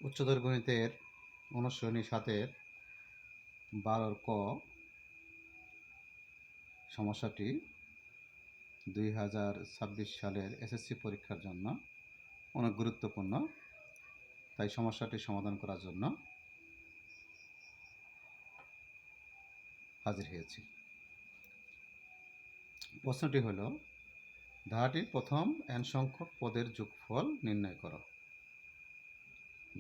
উচ্চতর গণিতের অনুশীলনী ৭-এর ১২ ক সমস্যাটি ২০২৬ সালের এসএসসি পরীক্ষার জন্য অনেক গুরুত্বপূর্ণ। তাই সমস্যাটি সমাধান করার জন্য হাজির হয়েছি। প্রশ্নটি হল, ধারাটির প্রথম n সংখ্যক পদের যোগফল নির্ণয় করো,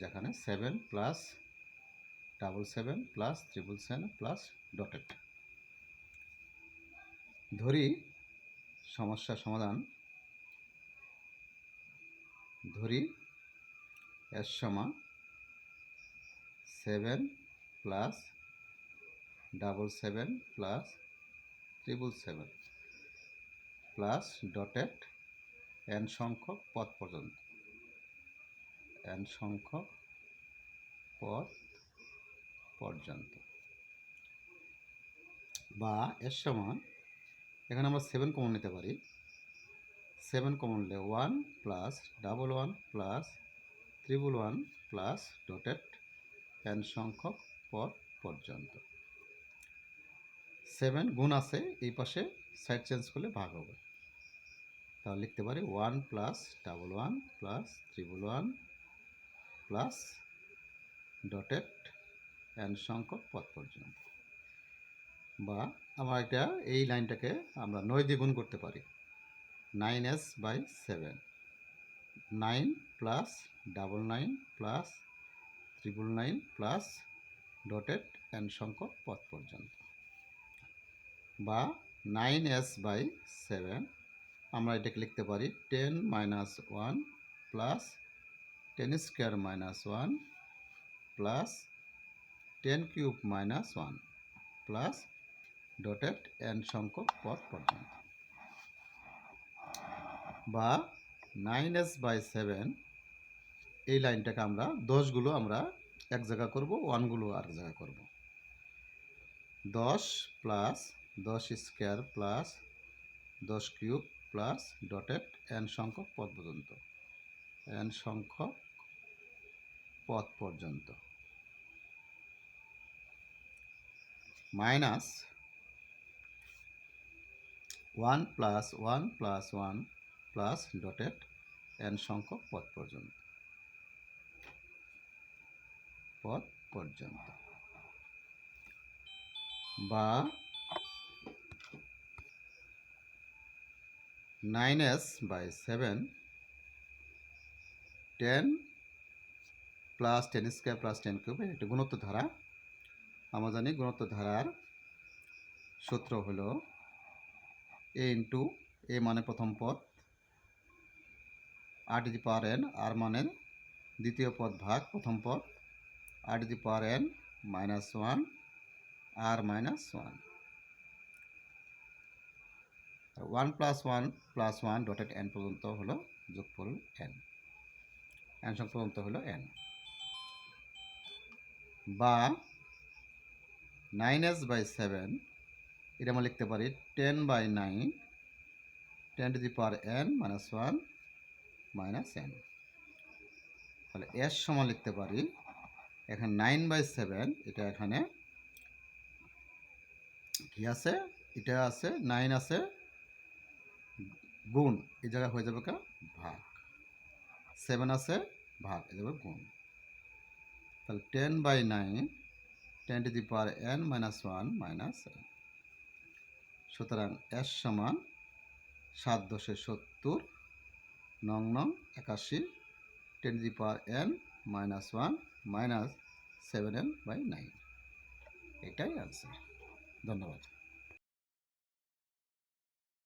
যেখানে 7 প্লাস 7 প্লাস 7 প্লাস ডটেড। ধরি সমস্যা সমাধান। ধরি s সমান 7 plus 7 plus 7 plus dotted n সংখ্যক পদ পর্যন্ত। n সংখ্যক পদ পর্যন্ত বা s সমান, এখানে আমরা 7 কমন নিতে পারি। 7 কমন নিলে 1 plus 11 plus 111 plus dotted n সংখ্যক পদ পর্যন্ত। 7 গুণ আছে, এই পাশে সাইড চেঞ্জ করলে ভাগ হবে। তাহলে লিখতে পারি 1 plus 11 plus 111 plus dotted n সংখ্যক পদ পর্যন্ত। বা আমরা এটা এই লাইনটাকে আমরা 9 দিয়ে গুণ করতে পারি। 9s/7, 9 plus 99 plus 999 plus dotted n সংখ্যক পদ পর্যন্ত। বা 9s/7 আমরা এটাকে লিখতে পারি 10 - 1 plus 10 square - 1 plus 10 cube -1 plus dotted n সংখ্যক পদ পর্যন্ত। বা 9s/7 এই লাইনটাকে আমরা 10গুলো আমরা এক জায়গা করব, 1গুলো আরেক জায়গা করব। 10 plus 10 square plus 10 cube plus dotted n সংখ্যক পদ পর্যন্ত। n সংখ্যক পদ পর্যন্ত। Minus 1 plus 1 plus 1 plus dotted n সংখ্যক পদ পর্যন্ত। পদ পর্যন্ত। বা 9s/7 10 plus 10 square plus 10 cube একটি গুণোত্তর ধারা। আমরা জানি গুণোত্তর ধারার সূত্র হলো a ইন্টু a মানে প্রথম পদ, r⁴n r মানে দ্বিতীয় পদ ভাগ প্রথম পদ, r⁴n -1 r -1। 1 plus 1 plus 1 dotted n পর্যন্ত হলো যোগফল n সংখ্যা পর্যন্ত হলো n। বা 9s/7 এটা আমরা লিখতে পারি 10/9 10⁻n - 1 n। তাহলে s সমান লিখতে পারি, এখানে 9/7 এটা এখানে কি আছে, এটা আছে 9 আছে গুণ, এই জায়গায় হয়ে যাবে ভাগ। 7 আছে ভাগ, এই যাবে গুণ। তাহলে 10/9 10⁻n - 1 n। সুতরাং s সমান 7×10⁻70 9 81 10⁻n - 1 -7n/9। এটাই আনসার। ধন্যবাদ।